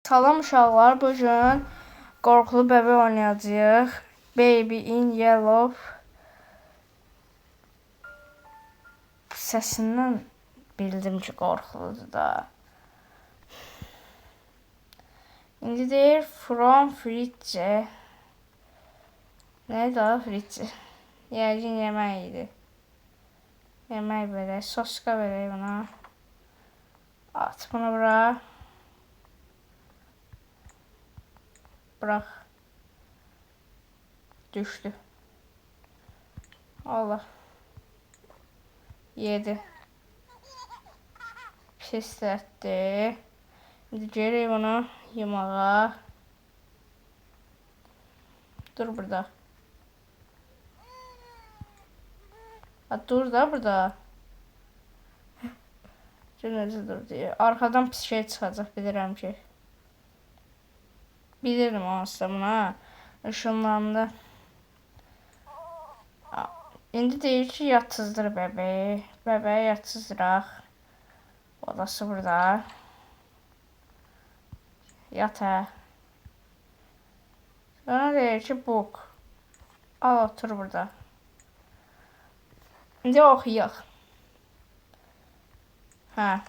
Salam uşaqlar, bu gün qorxulu bəbə oynayacağıq. Baby in Yellow səsindən bildim ki, qorxuludur da. İndi deyir from fridge. Nə da fridge? Yəqin yemək idi. Yemək verək, soska verək buna. At bunu bura. Bırax. Düşdü. Allah. Yedi. Pisletdi. İndi geri bunu yumağa. Dur burada. Ha, dur da burada. Necə dur deyə. Arxadan pis şey çıxacaq, bilirəm ki. Bilirim aslında buna. Işınlandı. İndi deyir ki, yatsızdır bəbəyi. Bəbəyi yatsızdıraq. Odası burada. Yat hə. Sonra deyir ki, book. Al, otur burada. İndi oxuyaq. Hə.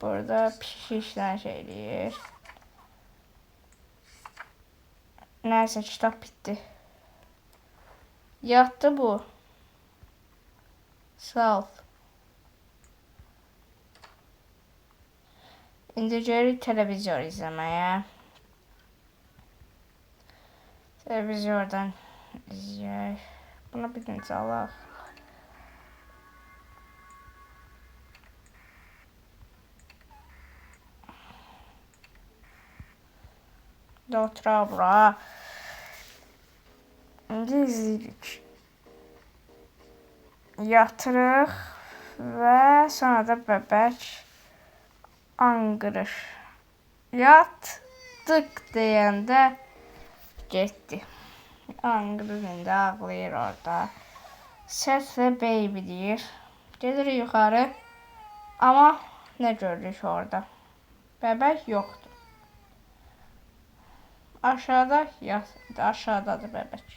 Burada pişiklə şey eləyir. Nəysə, kitab bitdi. Yatdı bu. Sağ ol. İndi gəlir televizor izləməyə. Televizordan izləyək. Buna bir necə alaq. Oturaq bura. İndi izləyirik. Yatırıq və sonra da bəbək anqırır. Yatdıq deyəndə getdi. Anqırır indi, ağlayır orada. Səslə baby deyir. Gedir yuxarı. Amma nə görürük orada? Bəbək yoxdur. Aşağıda aşağıdadır bəbək.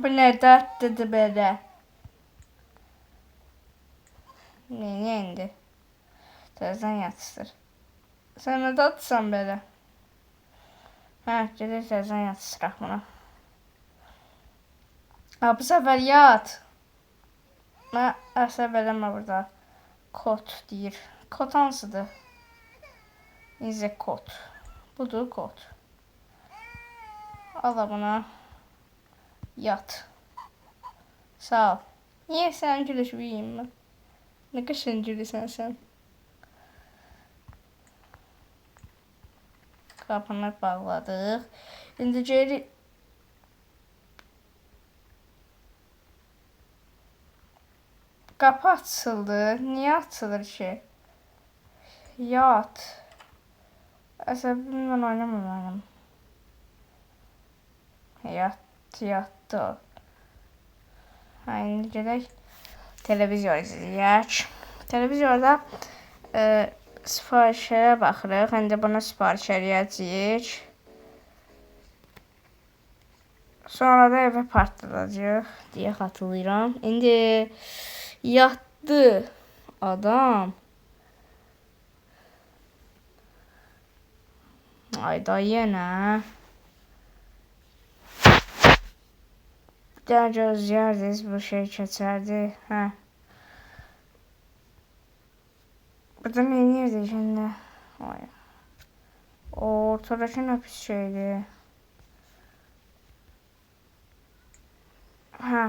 Bu nə dərtlidir belə? Nə indi? Təzdən yatsır. Sən nə dadsan belə? Hə, gedir təzdən yatsıraq buna. Bu səfər yat. Əsəb eləmə burada. Kot deyir. Kot hansıdır? İzə kot. Budur kot. Ala buna. Yat. Sağ ol. Niyə sən gülüşüb yiyeyim mən? Nə qəşəng gülüsən sən. Qapını bağladıq. İndi geri qapı açıldı. Niyə açılır ki? Yat. Əsəbimlə oynamıram. Yatdı o. İndi gedək televizor izləyək. Televizorda sifarişlərə baxırıq. İndi buna sifariş eləyəcəyik. Sonra da evə partladacaq deyə xatırlayıram. İndi yatdı adam. Ayda yenə. Bir dənə gözləyərdiniz, bu şey keçərdi. Hə. Burada nə edirdik şimdi? Ortadakı nə pis şeydir. Hə.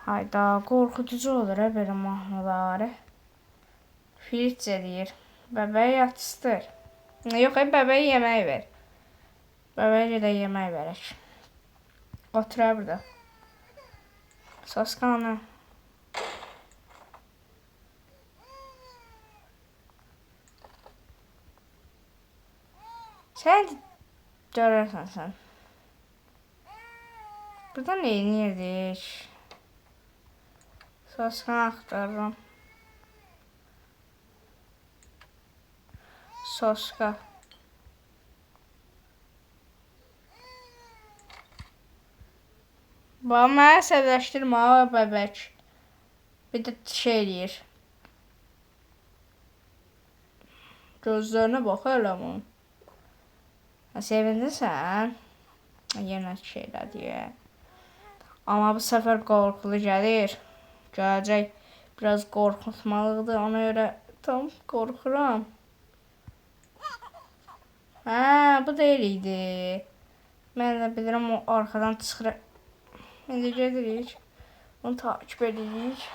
Hayda, qorxutucu olur belə mahnıları. Fritz deyir. Bəbəyi yatsıdır. Yox, bəbəyi yemək ver. Bəbəyə də yemək verək. Oturaq burada. Saskanı. Sən görərsən sən. Burada nə edirdik? Soskanı axtarıram. Soska. Bax, mənə əsəbləşdirmə ha, bəbək. Bir də şey eləyir. Gözlərinə bax hələ bunun. Sevindirsən? Yenə şeylə deyə. Amma bu səfər qorxulu gəlir. Gələcək biraz qorxutmalıdır. Ona görə tam qorxuram. Hə, bu deyil idi. Mən də bilirəm o arxadan çıxır. İndi gedirik. Onu takip edirik.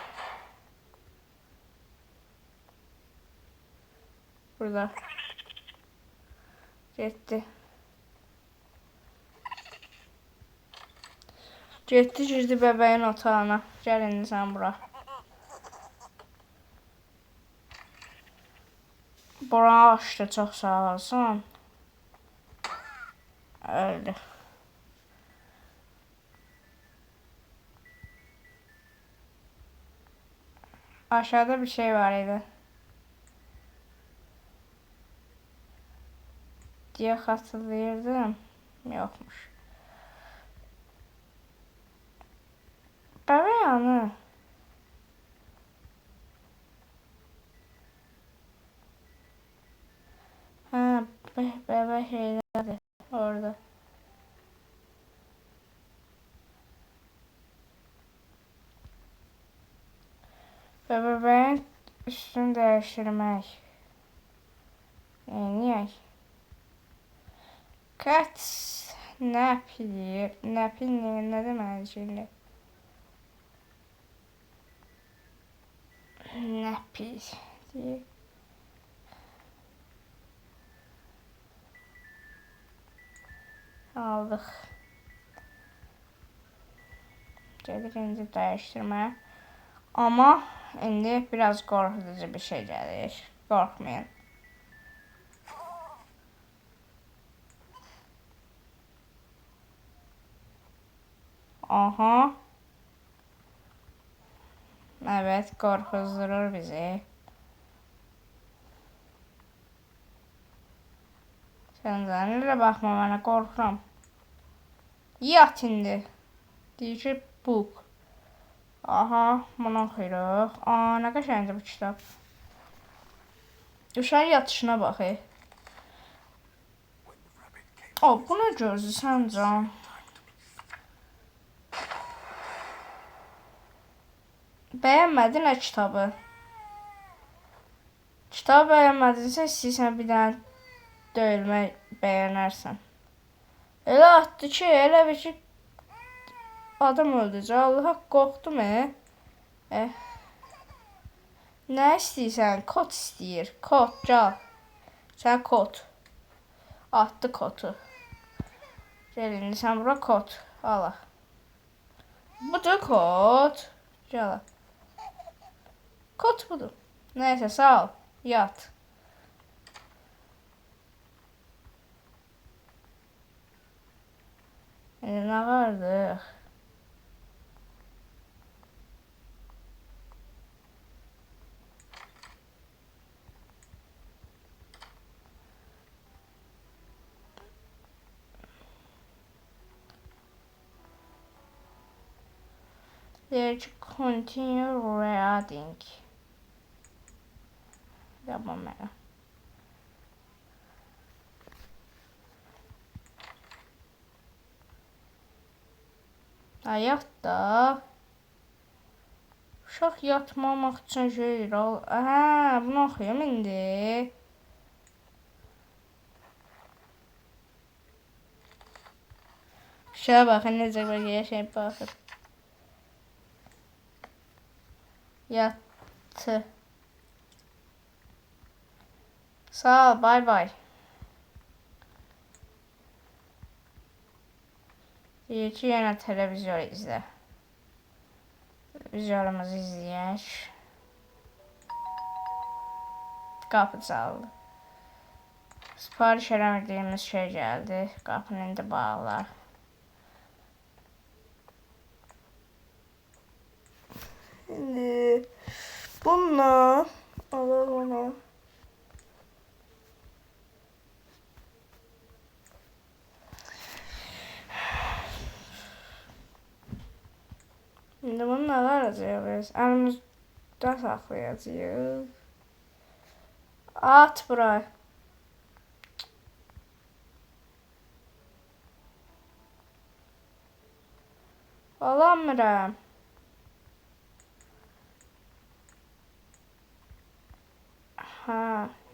Burada. Getdi. Getdi, girdi bəbəyin otağına. Gəl indi sən bura. Buranı açdı, çox sağ olsun. Öldü. Aşağıda bir şey var idi. Diye hatırlayırdım. Yokmuş. Bəbək anı. Ha, bəbək şeylerdi orada. Bəbəyin üstünü dəyişdirmək. Neyək? Kat napili. Napili ne demek şimdi? Napil diye. Aldık. Gelir indi dəyişdirməyə. Amma indi biraz qorxuducu bir şey gəlir. Qorxmayın. Aha. Evet, qorxuzdurur bizi. Sən də nerə baxma mənə, qorxuram. Yat indi. Deyir ki, book. Aha, bunu oxuyuruq. Aa, nə qəşəngdir bu kitab. Uşağın yatışına bax. O, bu nə gözlüsən can? Bəyənmədin nə kitabı? Kitabı bəyənmədinsə, istəyirsən bir dənə döyülmə bəyənərsən. Elə atdı ki, elə bir ki, adam öldürəcək. Allaha qorxdum. Nə istəyirsən? Kod istəyir. Kod, gəl. Sən kod. Atdı kodu. Gəl indi sən bura kod. Ala. Budur kod. Gəl. Kod budur. Nəysə, sağ ol. Yat. Nə vardıq? Deyir ki, continue reading. Yapmam mənə. Yat da. Uşaq yatmamaq üçün şey al. Hə, bunu oxuyum indi. Uşağa baxın, necə bir şey baxır. Yattı. Sağ ol, bay bay. Deyir ki, yenə televizor izlə. Televizorumuzu izləyək. Qapı çaldı. Sipariş eləmədiyimiz şey gəldi. Qapını indi bağlar. İndi bununla alaq onu. İndi bunu nə verəcəyik? Əlimizdə saxlayacağıq. At bura. Alamıram. Ha,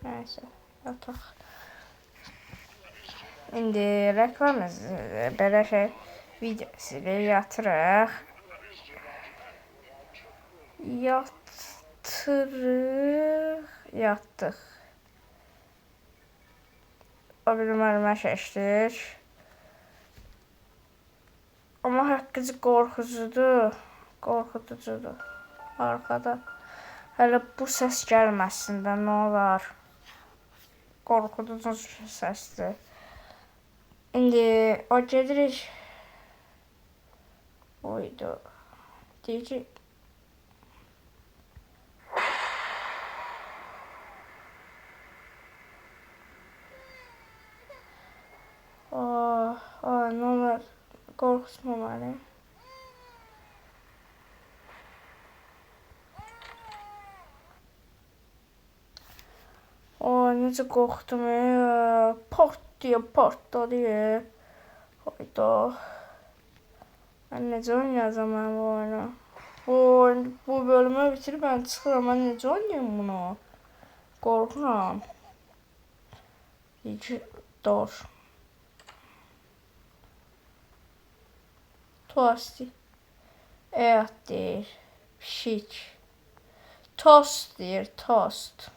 nəysə. Yataq. İndi reklam belə şey videosu yatırıq. Yatdıq. O bir müəllimə seçdik. Amma haqqıcı qorxuducudur. Arxada. Hələ bu səs gəlməsin də, nə olar? Qorxuducu səsdir. İndi o gedirik. Oydu. Deyəcək. Nə olar? Qorxutma məni. Necə qorxdum. Port deyə partladı. Hayda. Mən necə oynayacam mən bu oyunu? Bu bölümü bitirib mən çıxıram. Mən necə oynayayım bunu? Qorxuram. Dur. Tosti. Evet deyir. Pişik. Tost deyir. Tost.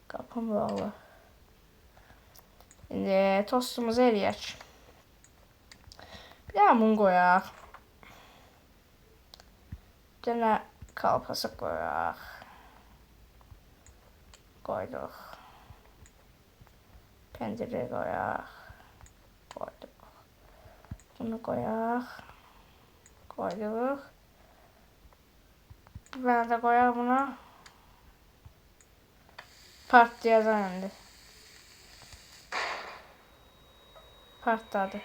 Qapım bağlı. İndi tostumuzu eləyək. Bir dənə bunu qoyaq. Bir dənə kalpası qoyaq. Qoyduq. Pəncərəyə qoyaq. Qoyduq. Bunu qoyaq. Qoyduq. Bir dənə də qoyaq buna. Partlayacaq indi. Partladı.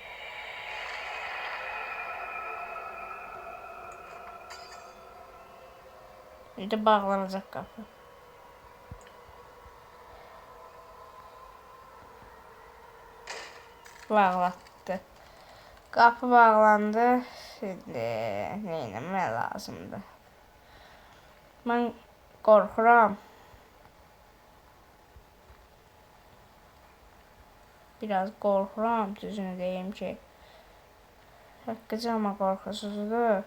İndi bağlanacaq qapı. Bağlatdı. Qapı bağlandı. Şimdi nə etmək lazımdır? Mən qorxuram. Biraz qorxuram, düzünü deyim ki. Haqqıcı amma qorxusuzdur.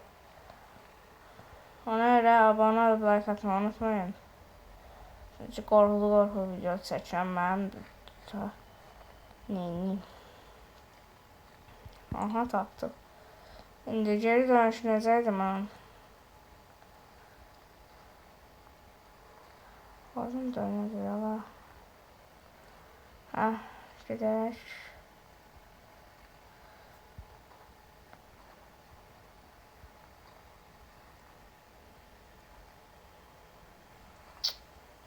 Ona görə abunə olub like atmayı unutmayın. Çünki qorxulu video çəkən mənim neyini. Aha, tapdım. İndi geri dönüşünəcəkdim mən. Lazım dönüyor ya. Ha, gedək.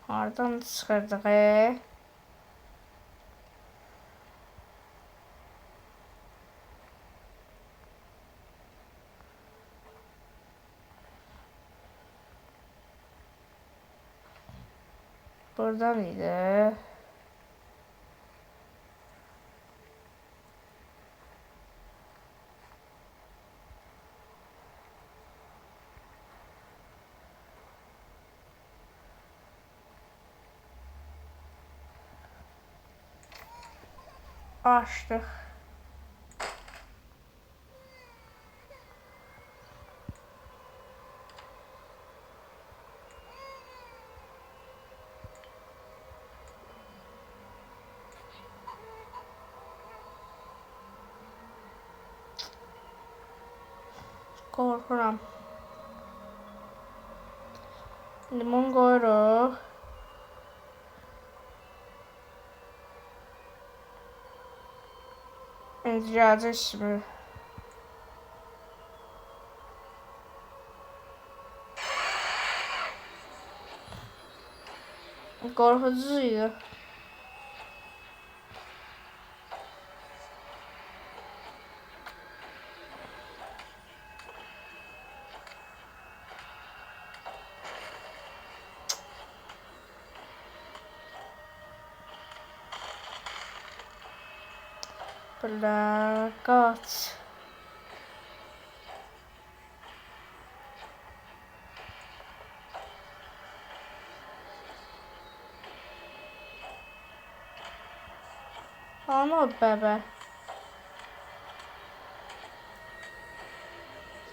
Hardan çıxırdıq? Buradan idi. Açdıq. Qorxuram. Limon qoyuruq. İnciracı şimdi. Qorxucuydu. Bla kaç. Ana bebe.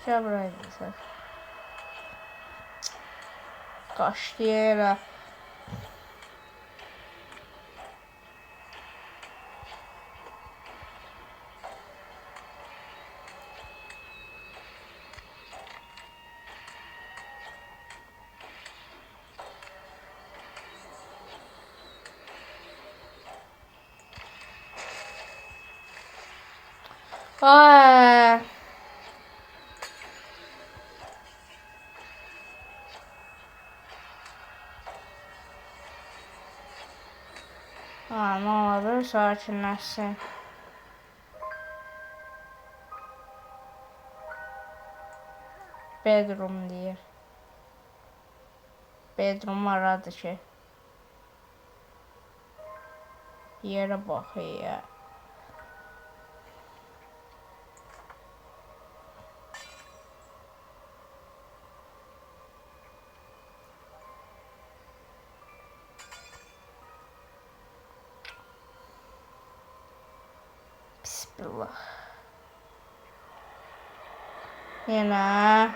Gel buraya sen. Kaçtı yere. Ay. Ha, ne olur sakinleşsin. Bedroom deyir. Bedroom aradı ki. Yere bakıyor. Bismillah. Yine.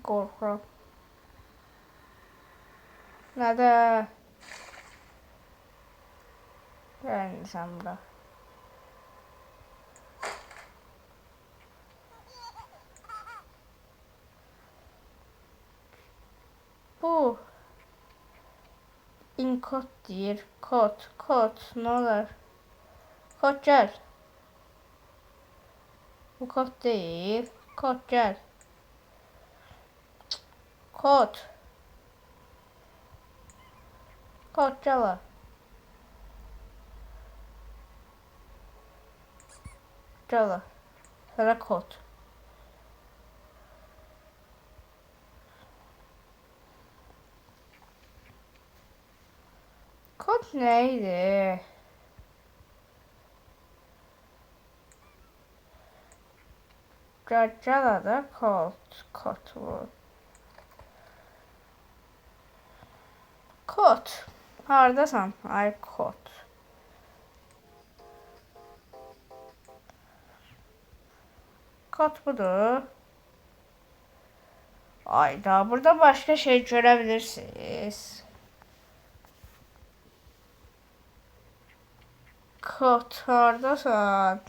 Korkuyorum. Nerede? Yani sen bırak. Bu. İnkot deyir. Kod. Ne olur? Kod gel. Bu kod değil. Kod gel. Kod. Kod gel. Gel. Sana kod. Kod neydi? Gel da kod bu. Kod. Hardasan? Ay kod. Kod budur. Ayda burada başka şey görebilirsiniz. Kod hardasan?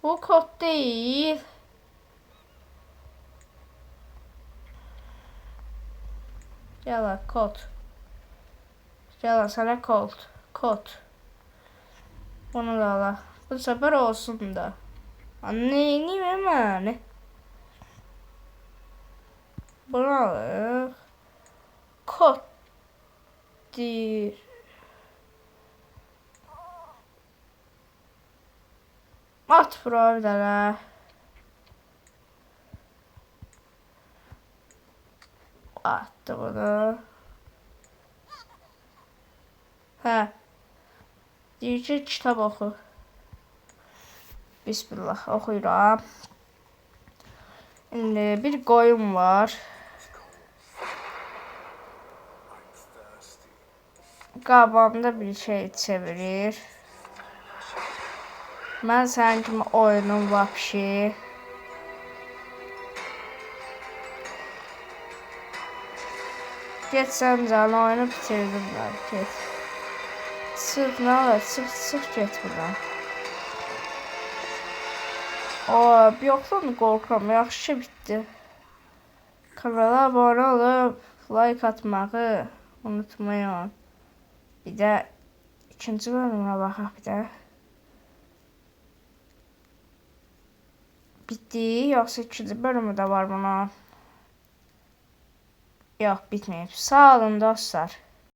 Bu kod değil. Gel kod. Gel sana kod. Kod. Bunu da al. Bu sefer olsun da. Anlayayım hemen. Bunu al. Kod değil. At bura bir tane. Attı bunu. Hə. Deyir ki, kitab oxu. Bismillah, oxuyuram. İndi bir qoyun var. Qabağımda bir şey çevirir. Mən sənin kimi oyunum vapşi. Get sən canı oyunu bitirdim ben. Get. Çıx ne olur? Çıx get buradan. Bir yoktan qorxuram. Yaxşı bitdi. Kanala abone olub like atmağı unutmayın. Bir də ikinci bölümünə baxaq bir də. Bitdi, yoxsa ikinci bölümü də var bunun? Yox, bitməyib. Sağ olun dostlar.